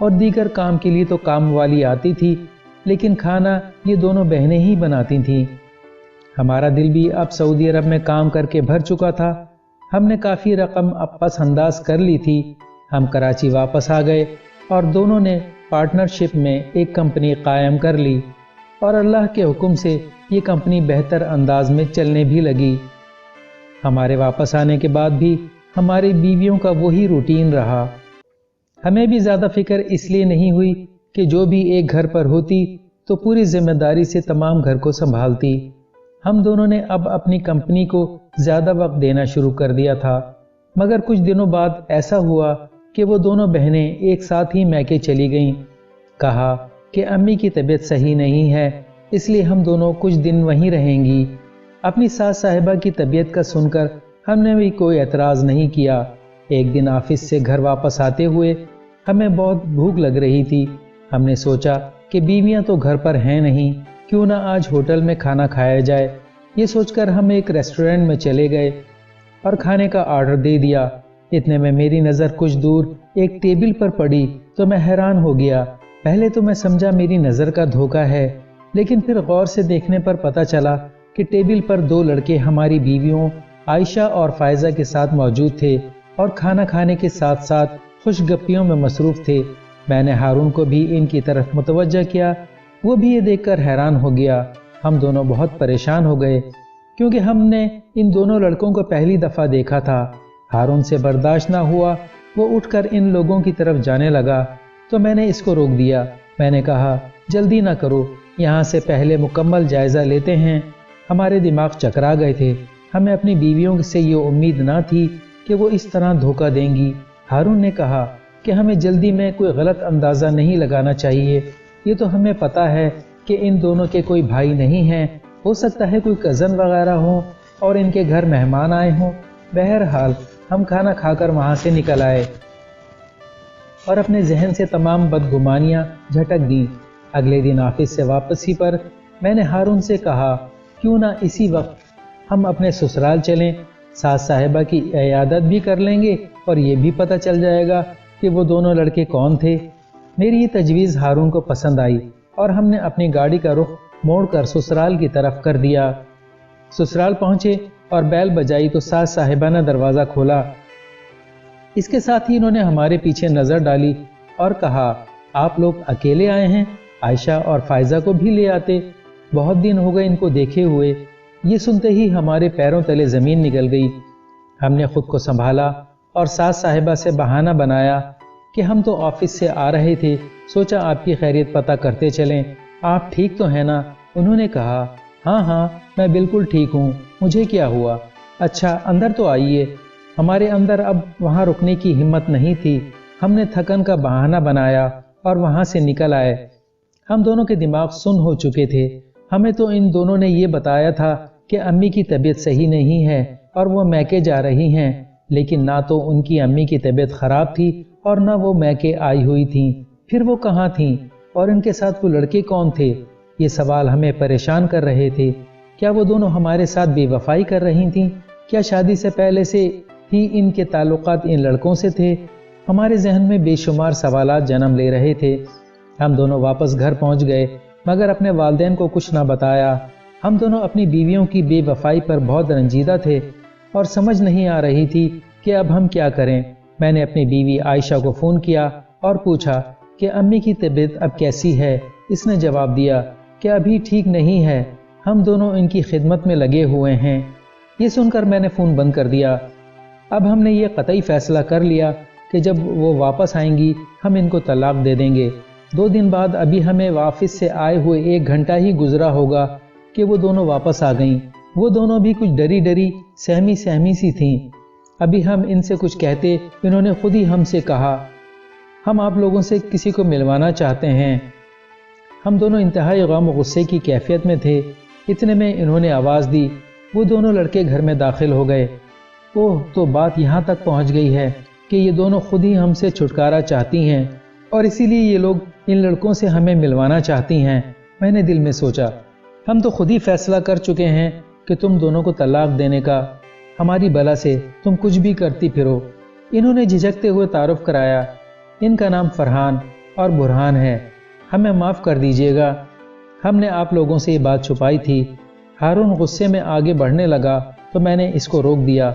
اور دیگر کام کے لیے تو کام والی آتی تھی، لیکن کھانا یہ دونوں بہنیں ہی بناتی تھیں۔ ہمارا دل بھی اب سعودی عرب میں کام کر کے بھر چکا تھا۔ ہم نے کافی رقم اب پس انداز کر لی تھی۔ ہم کراچی واپس آ گئے اور دونوں نے پارٹنرشپ میں ایک کمپنی قائم کر لی، اور اللہ کے حکم سے یہ کمپنی بہتر انداز میں چلنے بھی لگی۔ ہمارے واپس آنے کے بعد بھی ہماری بیویوں کا وہی روٹین رہا۔ ہمیں بھی زیادہ فکر اس لیے نہیں ہوئی کہ جو بھی ایک گھر پر ہوتی تو پوری ذمہ داری سے تمام گھر کو سنبھالتی۔ ہم دونوں نے اب اپنی کمپنی کو زیادہ وقت دینا شروع کر دیا تھا، مگر کچھ دنوں بعد ایسا ہوا کہ وہ دونوں بہنیں ایک ساتھ ہی میکے چلی گئیں۔ کہا کہ امی کی طبیعت صحیح نہیں ہے، اس لیے ہم دونوں کچھ دن وہیں رہیں گی۔ اپنی ساس صاحبہ کی طبیعت کا سن کر ہم نے بھی کوئی اعتراض نہیں کیا۔ ایک دن آفس سے گھر واپس آتے ہوئے ہمیں بہت بھوک لگ رہی تھی۔ ہم نے سوچا کہ بیویاں تو گھر پر ہیں نہیں، کیوں نہ آج ہوٹل میں کھانا کھایا جائے۔ یہ سوچ کر ہم ایک ریسٹورنٹ میں چلے گئے اور کھانے کا آرڈر دے دیا۔ اتنے میں میری نظر کچھ دور ایک ٹیبل پر پڑی تو میں حیران ہو گیا۔ پہلے تو میں سمجھا میری نظر کا دھوکہ ہے، لیکن پھر غور سے دیکھنے پر پتہ چلا کہ ٹیبل پر دو لڑکے ہماری بیویوں عائشہ اور فائزہ کے ساتھ موجود تھے اور کھانا کھانے کے ساتھ ساتھ خوش گپیوں میں مصروف تھے۔ میں نے ہارون کو بھی ان کی طرف متوجہ کیا، وہ بھی یہ دیکھ کر حیران ہو گیا۔ ہم دونوں بہت پریشان ہو گئے کیونکہ ہم نے ان دونوں لڑکوں کو پہلی دفعہ دیکھا تھا۔ ہارون سے برداشت نہ ہوا، وہ اٹھ کر ان لوگوں کی طرف جانے لگا تو میں نے اس کو روک دیا۔ میں نے کہا جلدی نہ کرو، یہاں سے پہلے مکمل جائزہ لیتے ہیں۔ ہمارے دماغ چکرا گئے تھے۔ ہمیں اپنی بیویوں سے یہ امید نہ تھی کہ وہ اس طرح دھوکہ دیں گی۔ ہارون نے کہا کہ ہمیں جلدی میں کوئی غلط اندازہ نہیں لگانا چاہیے، یہ تو ہمیں پتہ ہے کہ ان دونوں کے کوئی بھائی نہیں ہیں، ہو سکتا ہے کوئی کزن وغیرہ ہوں اور ان کے گھر مہمان آئے ہوں۔ بہرحال ہم کھانا کھا کر وہاں سے نکل آئے اور اپنے ذہن سے تمام بدگمانیاں جھٹک دیں۔ اگلے دن آفس سے واپسی پر میں نے ہارون سے کہا کیوں نہ اسی وقت ہم اپنے سسرال چلیں، ساس صاحبہ کی عیادت بھی کر لیں گے اور یہ بھی پتہ چل جائے گا کہ وہ دونوں لڑکے کون تھے۔ میری یہ تجویز ہارون کو پسند آئی اور ہم نے اپنی گاڑی کا رخ موڑ کر سسرال کی طرف کر دیا۔ سسرال پہنچے اور بیل بجائی تو ساس صاحبہ نے دروازہ کھولا۔ اس کے ساتھ ہی انہوں نے ہمارے پیچھے نظر ڈالی اور کہا آپ لوگ اکیلے آئے ہیں، عائشہ اور فائزہ کو بھی لے آتے، بہت دن ہو گئے ان کو دیکھے ہوئے۔ یہ سنتے ہی ہمارے پیروں تلے زمین نکل گئی۔ ہم نے خود کو سنبھالا اور ساس صاحبہ سے بہانہ بنایا کہ ہم تو آفس سے آ رہے تھے، سوچا آپ کی خیریت پتہ کرتے چلیں، آپ ٹھیک تو ہیں نا؟ انہوں نے کہا ہاں میں بالکل ٹھیک ہوں، مجھے کیا ہوا؟ اچھا اندر تو آئیے۔ ہمارے اندر اب وہاں رکنے کی ہمت نہیں تھی۔ ہم نے تھکن کا بہانہ بنایا اور وہاں سے نکل آئے۔ ہم دونوں کے دماغ سن ہو چکے تھے۔ ہمیں تو ان دونوں نے یہ بتایا تھا کہ امی کی طبیعت صحیح نہیں ہے اور وہ میکے جا رہی ہیں، لیکن نہ تو ان کی امی کی طبیعت خراب تھی اور نہ وہ میکے آئی ہوئی تھیں۔ پھر وہ کہاں تھیں اور ان کے ساتھ وہ لڑکے کون تھے؟ یہ سوال ہمیں پریشان کر رہے تھے۔ کیا وہ دونوں ہمارے ساتھ بے وفائی کر رہی تھیں؟ کیا شادی سے پہلے سے ہی ان کے تعلقات ان لڑکوں سے تھے؟ ہمارے ذہن میں بے شمار سوالات جنم لے رہے تھے۔ ہم دونوں واپس گھر پہنچ گئے مگر اپنے والدین کو کچھ نہ بتایا۔ ہم دونوں اپنی بیویوں کی بے وفائی پر بہت رنجیدہ تھے اور سمجھ نہیں آ رہی تھی کہ اب ہم کیا کریں۔ میں نے اپنی بیوی عائشہ کو فون کیا اور پوچھا کہ امی کی طبیعت اب کیسی ہے؟ اس نے جواب دیا کہ ابھی ٹھیک نہیں ہے، ہم دونوں ان کی خدمت میں لگے ہوئے ہیں۔ یہ سن کر میں نے فون بند کر دیا۔ اب ہم نے یہ قطعی فیصلہ کر لیا کہ جب وہ واپس آئیں گی ہم ان کو طلاق دے دیں گے۔ 2 دن بعد ابھی ہمیں آفس سے آئے ہوئے 1 گھنٹہ ہی گزرا ہوگا کہ وہ دونوں واپس آ گئیں۔ وہ دونوں بھی کچھ ڈری سہمی سی تھیں۔ ابھی ہم ان سے کچھ کہتے انہوں نے خود ہی ہم سے کہا ہم آپ لوگوں سے کسی کو ملوانا چاہتے ہیں۔ ہم دونوں انتہائی غم و غصے کی کیفیت میں تھے۔ اتنے میں انہوں نے آواز دی، وہ دونوں لڑکے گھر میں داخل ہو گئے۔ اوہ، تو بات یہاں تک پہنچ گئی ہے کہ یہ دونوں خود ہی ہم سے چھٹکارا چاہتی ہیں اور اسی لیے یہ لوگ ان لڑکوں سے ہمیں ملوانا چاہتی ہیں۔ میں نے دل میں سوچا ہم تو خود ہی فیصلہ کر چکے ہیں کہ تم دونوں کو طلاق دینے کا، ہماری بلا سے تم کچھ بھی کرتی پھرو۔ انہوں نے جھجکتے ہوئے تعارف کرایا، ان کا نام فرحان اور برہان ہے، ہمیں معاف کر دیجیے گا، ہم نے آپ لوگوں سے یہ بات چھپائی تھی۔ ہارون غصے میں آگے بڑھنے لگا تو میں نے اس کو روک دیا۔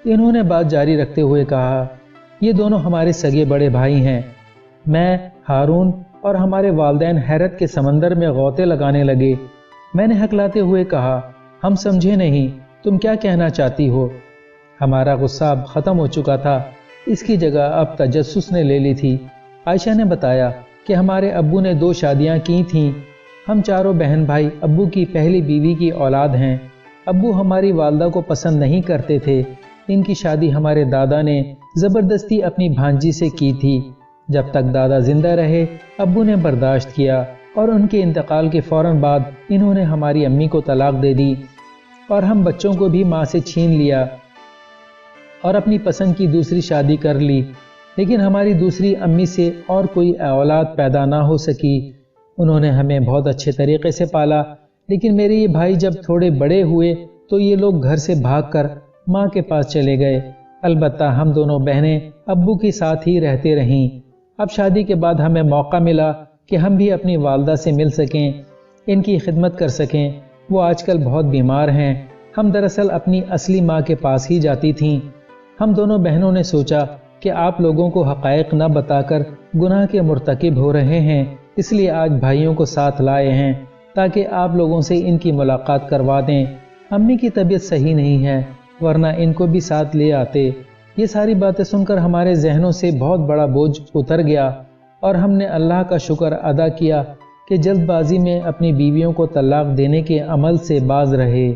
انہوں نے بات جاری رکھتے ہوئے کہا، یہ دونوں ہمارے سگے بڑے بھائی ہیں۔ میں، ہارون اور ہمارے والدین حیرت کے سمندر میں غوطے لگانے لگے۔ میں نے ہکلاتے ہوئے کہا، ہم سمجھے نہیں، تم کیا کہنا چاہتی ہو؟ ہمارا غصہ اب ختم ہو چکا تھا، اس کی جگہ اب تجسس نے لے لی تھی۔ عائشہ نے بتایا کہ ہمارے ابو نے 2 شادیاں کی تھیں۔ ہم چاروں بہن بھائی ابو کی پہلی بیوی کی اولاد ہیں۔ ابو ہماری والدہ کو پسند نہیں کرتے تھے۔ ان کی شادی ہمارے دادا نے زبردستی اپنی بھانجی سے کی تھی۔ جب تک دادا زندہ رہے ابو نے برداشت کیا، اور ان کے انتقال کے فوراً بعد انہوں نے ہماری امی کو طلاق دے دی اور ہم بچوں کو بھی ماں سے چھین لیا اور اپنی پسند کی دوسری شادی کر لی۔ لیکن ہماری دوسری امی سے اور کوئی اولاد پیدا نہ ہو سکی۔ انہوں نے ہمیں بہت اچھے طریقے سے پالا، لیکن میرے یہ بھائی جب تھوڑے بڑے ہوئے تو یہ لوگ گھر سے بھاگ کر ماں کے پاس چلے گئے۔ البتہ ہم دونوں بہنیں ابو کے ساتھ ہی رہتے رہیں۔ اب شادی کے بعد ہمیں موقع ملا کہ ہم بھی اپنی والدہ سے مل سکیں، ان کی خدمت کر سکیں۔ وہ آج کل بہت بیمار ہیں۔ ہم دراصل اپنی اصلی ماں کے پاس ہی جاتی تھیں۔ ہم دونوں بہنوں نے سوچا کہ آپ لوگوں کو حقائق نہ بتا کر گناہ کے مرتکب ہو رہے ہیں، اس لیے آج بھائیوں کو ساتھ لائے ہیں تاکہ آپ لوگوں سے ان کی ملاقات کروا دیں۔ امی کی طبیعت صحیح نہیں ہے، ورنہ ان کو بھی ساتھ لے آتے۔ یہ ساری باتیں سن کر ہمارے ذہنوں سے بہت بڑا بوجھ اتر گیا، اور ہم نے اللہ کا شکر ادا کیا کہ جلد بازی میں اپنی بیویوں کو طلاق دینے کے عمل سے باز رہے۔